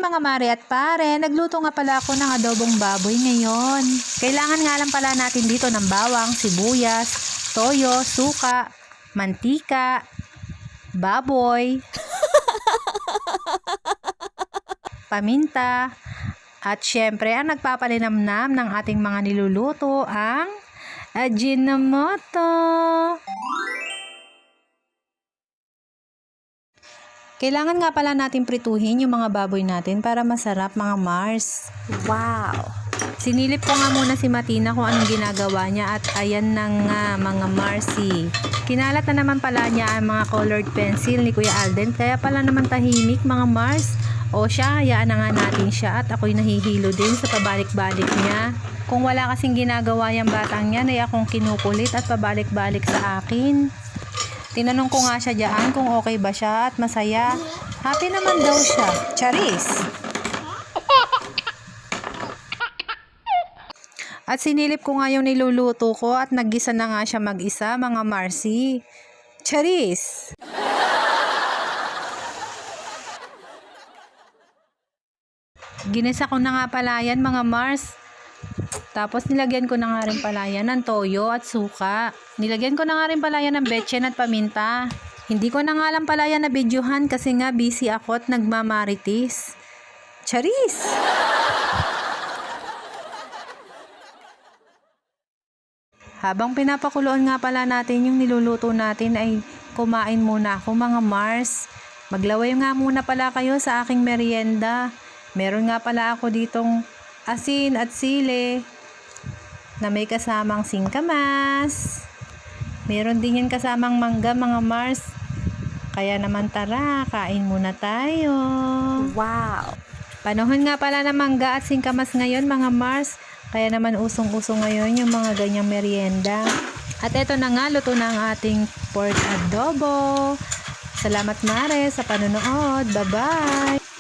mga mare at pare, nagluto nga pala ako ng adobong baboy ngayon. Kailangan nga lang pala natin dito ng bawang, sibuyas, toyo, suka, mantika, baboy, paminta, at syempre ang nagpapalinamnam ng ating mga niluluto ang Ajinomoto. Kailangan nga pala natin prituhin yung mga baboy natin para masarap mga Mars. Wow! Sinilip ko nga muna si Matina kung anong ginagawa niya at ayan na nga mga Marcy. Kinalat na naman pala niya ang mga colored pencil ni Kuya Alden kaya pala naman tahimik mga Mars. O siya, hayaan na nga natin siya at ako'y nahihilo din sa pabalik-balik niya. Kung wala kasing ginagawa yung batang yan ay akong kinukulit at pabalik-balik sa akin. Tinanong ko nga siya dyan kung okay ba siya at masaya. Happy naman daw siya. Charis! At sinilip ko nga yung niluluto ko at naggisa na nga siya mag-isa mga Marcy. Charis! Ginisa ko na nga pala yan mga Mars. Tapos nilagyan ko na nga rin pala yan ng toyo at suka. Nilagyan ko na nga rin pala yan ng betchin at paminta. Hindi ko na nga lang pala yan nabidyohan kasi nga busy ako at nagmamarites. Charis! Habang pinapakuloan nga pala natin yung niluluto natin ay kumain muna ako mga Mars. Maglaway nga muna pala kayo sa aking merienda. Meron nga pala ako ditong asin at sili na may kasamang singkamas. Meron din yan kasamang mangga mga Mars. Kaya naman tara, kain muna tayo. Wow! Panahon nga pala ng mangga at singkamas ngayon mga Mars. Kaya naman usong-usong ngayon yung mga ganyang merienda. At eto na nga, luto na ang ating pork adobo. Salamat Mare sa panonood. Bye-bye!